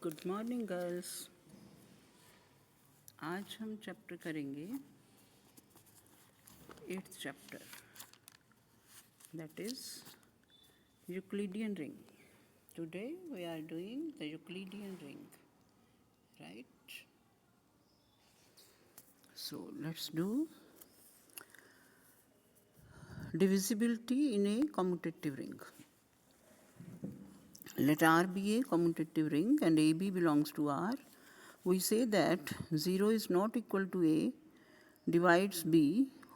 Good morning girls. आज हम chapter करेंगे 8th chapter, that is Euclidean ring. Today we are doing the Euclidean ring, right? So let's do divisibility in a commutative ring. Let R be a commutative ring and AB belongs to R. We say that 0 is not equal to A divides B,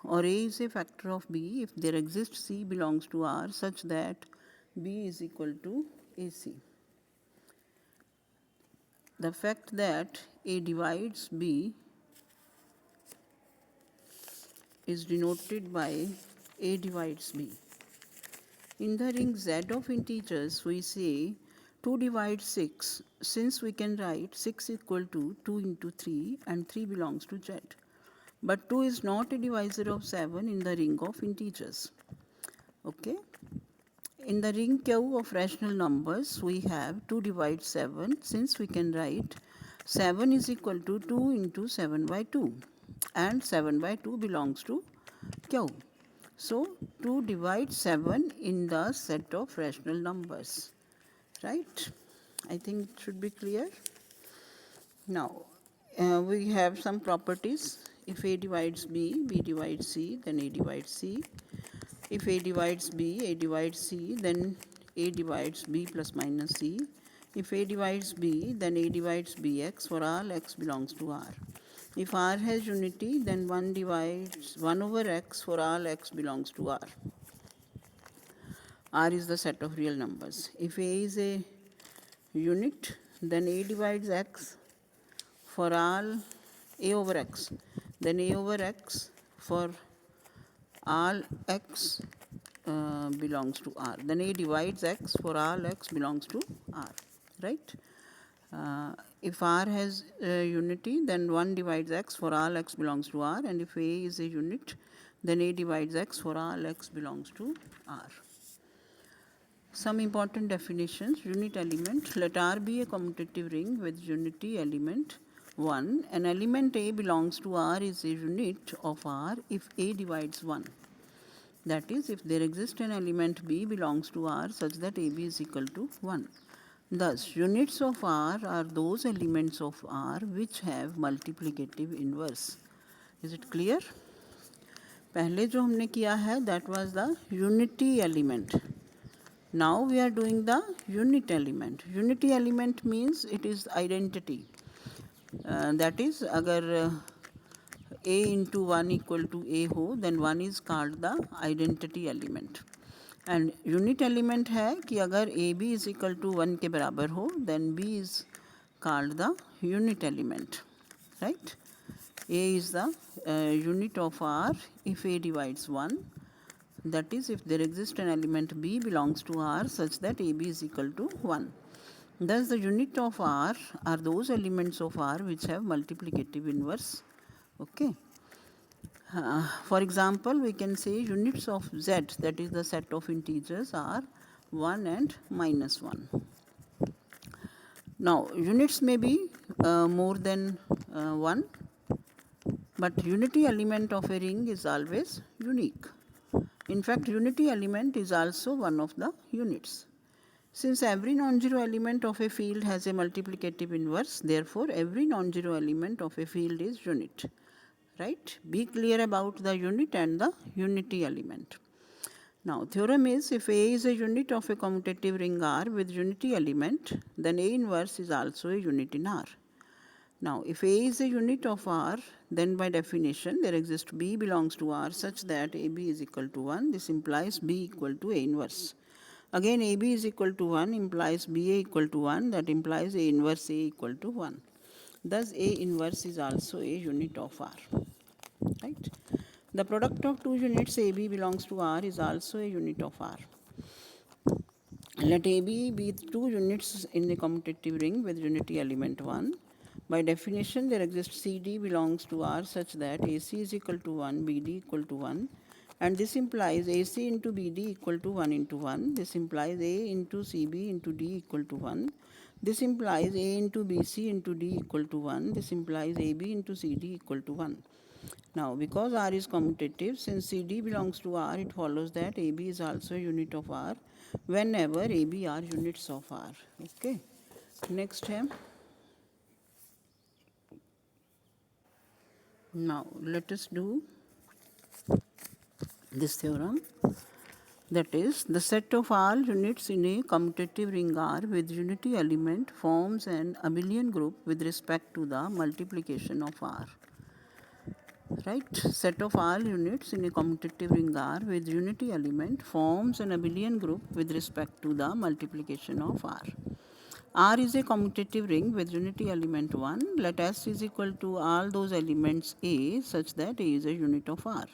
or A is a factor of B if there exists C belongs to R such that B is equal to AC. The fact that A divides B is denoted by A divides B. In the ring Z of integers, we say 2 divides 6, since we can write 6 equal to 2 into 3 and 3 belongs to Z. But 2 is not a divisor of 7 in the ring of integers. Okay? In the ring Q of rational numbers, we have 2 divides 7, since we can write 7 is equal to 2 into 7 by 2 and 7 by 2 belongs to Q. So 2 divides 7 in the set of rational numbers, right? I think it should be clear. Now we have some properties. If A divides B, B divides C, then A divides C. If A divides B, A divides C, then A divides B plus minus C. If A divides B, then A divides Bx for all x belongs to R. If R has unity, then 1 divides 1 over x for all x belongs to R. R is the set of real numbers. If A is a unit, then A divides x for all A over x. Then A over x for all x belongs to R. Then A divides x for all x belongs to R, right? If R has unity, then 1 divides x for all x belongs to R, and if A is a unit, then A divides x for all x belongs to R. Some important definitions. Unit element. Let R be a commutative ring with unity element 1. An element A belongs to R is a unit of R if A divides 1. That is, if there exists an element B belongs to R such that AB is equal to 1. Thus, units of R are those elements of R which have multiplicative inverse. Is it clear? पहले जो हमने किया है that was the unity element. Now we are doing the unit element. Unity element means it is identity. That is, अगर A into 1 equal to A हो, then 1 is called the identity element. And unit element है कि अगर A B is equal to 1 के बराबर हो, then B is called the unit element, right? A is the unit of R if A divides 1, that is if there exists an element b belongs to R such that AB is equal to 1. Thus the unit of R are those elements of R which have multiplicative inverse. Okay. For example, we can say units of Z, that is the set of integers, are 1 and minus 1. Now, units may be more than 1, but unity element of a ring is always unique. In fact, unity element is also one of the units. Since every non-zero element of a field has a multiplicative inverse, therefore every non-zero element of a field is unit. Right? Be clear about the unit and the unity element. Now, theorem is if A is a unit of a commutative ring R with unity element, then A inverse is also a unit in R. Now, if A is a unit of R, then by definition there exists B belongs to R such that AB is equal to 1. This implies B equal to A inverse. Again, AB is equal to 1 implies BA equal to 1. That implies A inverse A equal to 1. Thus, A inverse is also a unit of R. Right? The product of two units AB belongs to R is also a unit of R. Let AB be two units in the commutative ring with unity element 1. By definition, there exists CD belongs to R such that AC is equal to 1, BD equal to 1. And this implies AC into BD equal to 1 into 1. This implies A into CB into D equal to 1. This implies A into BC into D equal to 1. This implies AB into CD equal to 1. Now, because R is commutative, since CD belongs to R, it follows that AB is also a unit of R whenever AB are units of R. Okay. Next time. Now, let us do this theorem. That is, the set of all units in a commutative ring R with unity element forms an abelian group with respect to the multiplication of R. Right? Set of all units in a commutative ring R with unity element forms an abelian group with respect to the multiplication of R. R is a commutative ring with unity element 1. Let S is equal to all those elements A such that A is a unit of R.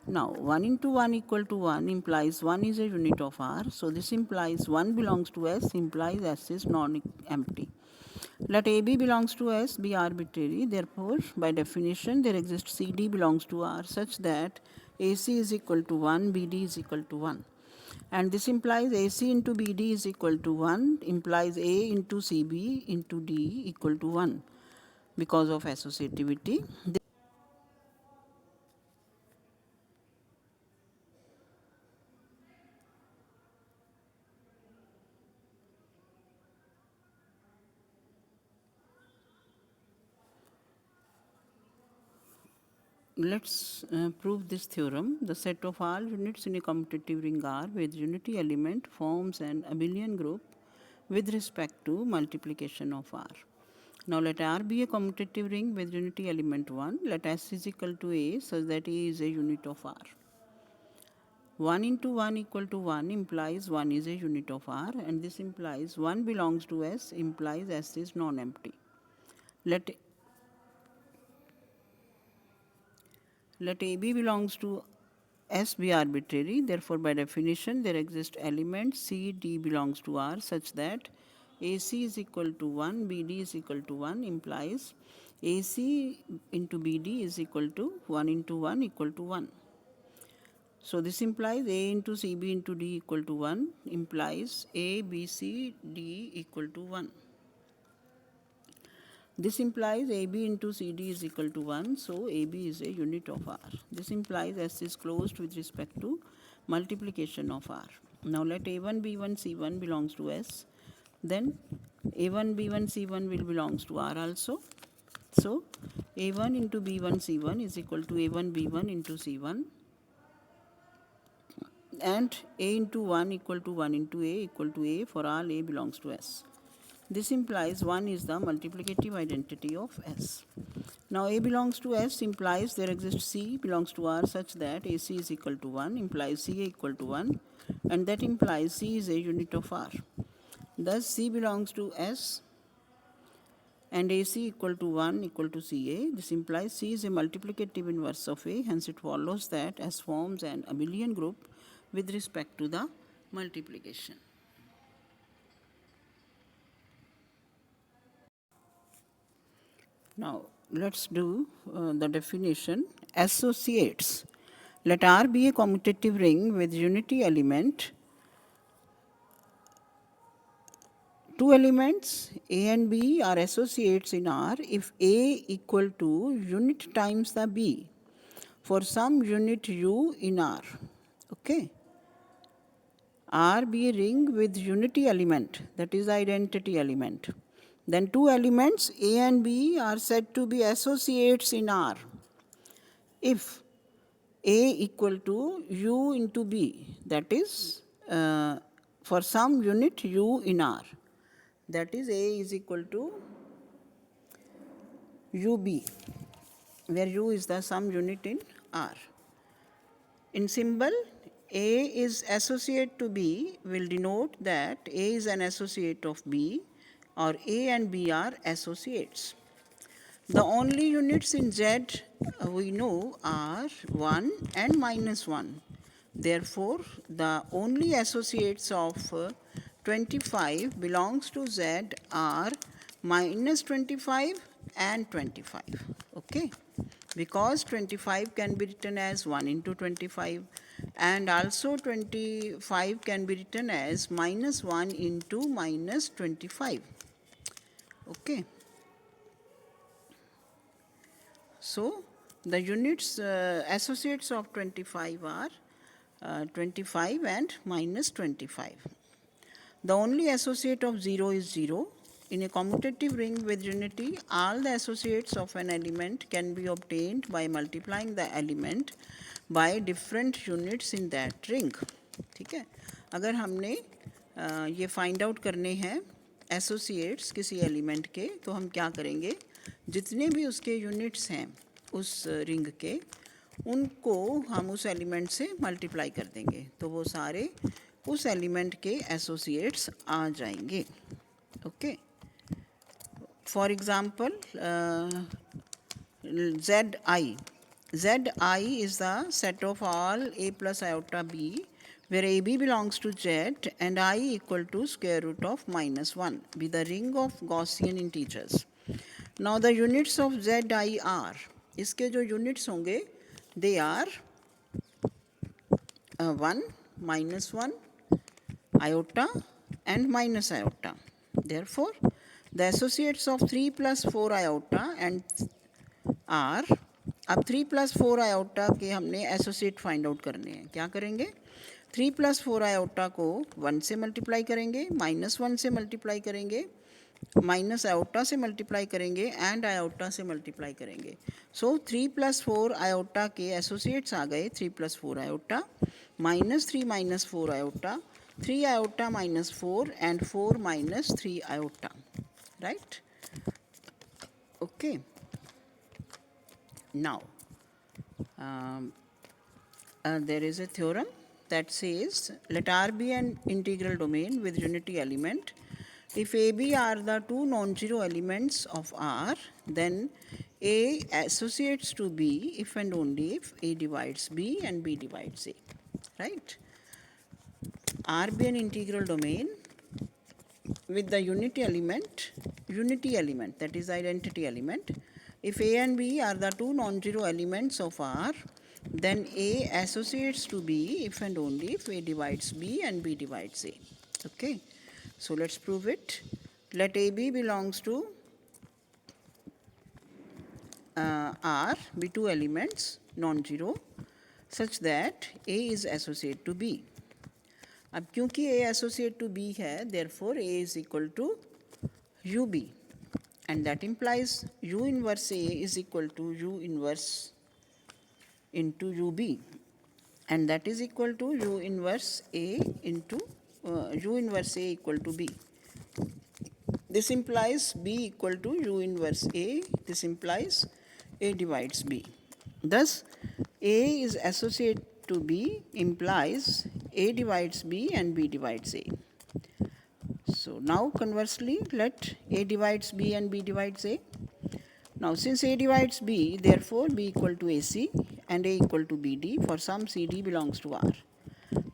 Now, 1 into 1 equal to 1 implies 1 is a unit of R. So, this implies 1 belongs to S implies S is non-empty. Let AB belongs to S be arbitrary. Therefore, by definition, there exists CD belongs to R such that AC is equal to 1, BD is equal to 1. And this implies AC into BD is equal to 1, implies A into CB into D equal to 1 because of associativity. Let's prove this theorem. The set of all units in a commutative ring R with unity element forms an abelian group with respect to multiplication of R. Now let R be a commutative ring with unity element 1. Let S is equal to A such that A is a unit of R. 1 into 1 equal to 1 implies 1 is a unit of R, and this implies 1 belongs to S implies S is non-empty. Let AB belongs to S be arbitrary. Therefore, by definition, there exist elements C, D belongs to R such that AC is equal to 1, BD is equal to 1 implies AC into BD is equal to 1 into 1 equal to 1. So, this implies A into CB into D equal to 1 implies A, B, C, D equal to 1. This implies AB into CD is equal to 1, so AB is a unit of R. This implies S is closed with respect to multiplication of R. Now let A1, B1, C1 belongs to S. Then A1, B1, C1 will belongs to R also. So A1 into B1, C1 is equal to A1, B1 into C1. And A into 1 equal to 1 into A equal to A for all A belongs to S. This implies 1 is the multiplicative identity of S. Now A belongs to S implies there exists C belongs to R such that AC is equal to 1 implies CA equal to 1, and that implies C is a unit of R. Thus C belongs to S and AC equal to 1 equal to CA. This implies C is a multiplicative inverse of A, hence it follows that S forms an abelian group with respect to the multiplication. Now, let's do the definition. Associates. Let R be a commutative ring with unity element. Two elements A and B are associates in R if A equal to unit times the B for some unit U in R. Okay. R be a ring with unity element, that is identity element. Then two elements A and B are said to be associates in R if A equal to U into B, that is for some unit U in R, that is A is equal to UB, where U is the some unit in R. In symbol, A is associate to B will denote that A is an associate of B, or A and B are associates. The only units in Z we know are 1 and minus 1. Therefore, the only associates of 25 belongs to Z are minus 25 and 25. Okay? Because 25 can be written as 1 into 25, and also 25 can be written as minus 1 into minus 25. Okay. So the units associates of 25 are 25 and minus 25. The only associate of 0 is 0. In a commutative ring with unity, all the associates of an element can be obtained by multiplying the element by different units in that ring. ठीक है, अगर हमने ये find out करने हैं associates किसी element के, तो हम क्या करेंगे, जितने भी उसके यूनिट्स हैं उस रिंग के, उनको हम उस एलिमेंट से मल्टीप्लाई कर देंगे, तो वो सारे उस एलिमेंट के एसोसिएट्स आ जाएंगे. Okay, for example Zi is the set of all a plus iota b, where ab belongs to z and I equal to square root of minus 1, be the ring of Gaussian integers. Now the units of Zi are, इसके जो units होंगे, they are 1, minus 1, iota and minus iota. Therefore, the associates of 3 plus 4 iota and are, अब 3 plus 4 iota के हमने associate find out करने हैं. क्या करेंगे, 3 plus 4 iota को 1 से मल्टीप्लाई करेंगे, माइनस 1 से मल्टीप्लाई करेंगे, माइनस आयोटा से मल्टीप्लाई करेंगे एंड आयोटा से मल्टीप्लाई करेंगे. सो 3 plus 4 आयोटा के एसोसिएट्स आ गए 3 plus 4 iota, minus 3 minus 4 iota, 3 iota minus 4 and 4 minus 3 iota. Right? Okay. Now, there is a theorem that says, let R be an integral domain with unity element. If AB are the two non-zero elements of R, then A associates to B if and only if A divides B and B divides A. Right? R be an integral domain with the unity element, that is identity element. If A and B are the two non-zero elements of R, then A associates to B if and only if A divides B and B divides A. Okay, so let's prove it. Let AB belongs to R be two elements non-zero such that A is associate to B. अब क्योंकि A associate to B है, therefore A is equal to UB, and that implies U inverse A is equal to U inverse into UB, and that is equal to U inverse A into U inverse A equal to B. This implies B equal to U inverse A. This implies A divides B. Thus, A is associate to B implies A divides B and B divides A. So now conversely, let A divides B and B divides A. Now since A divides B, therefore B equal to AC and A equal to BD for some CD belongs to R.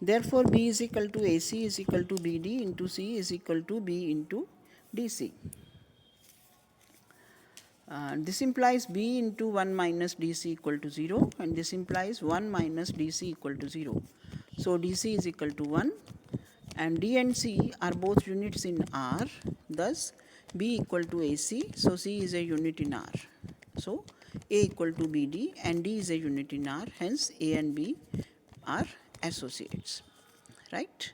Therefore B is equal to AC is equal to BD into C is equal to B into DC. This implies B into 1 minus DC equal to 0, and this implies 1 minus DC equal to 0. So DC is equal to 1, and D and C are both units in R. Thus B equal to AC, so C is a unit in R. So A equal to BD and D is a unit in R, hence A and B are associates. Right?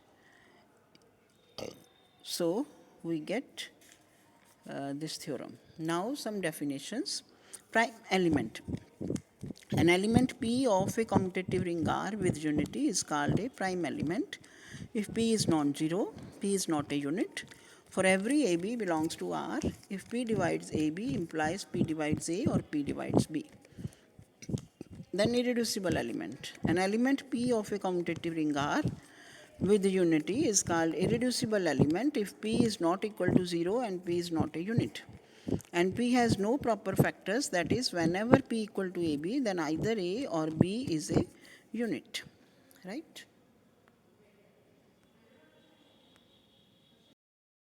So we get this theorem. Now some definitions. Prime element. An element P of a commutative ring R with unity is called a prime element. If P is non-zero, P is not a unit. For every AB belongs to R, if P divides AB implies P divides A or P divides B. Then irreducible element. An element P of a commutative ring R with unity is called irreducible element if P is not equal to 0 and P is not a unit. And P has no proper factors, that is, whenever P equal to AB, then either A or B is a unit. Right?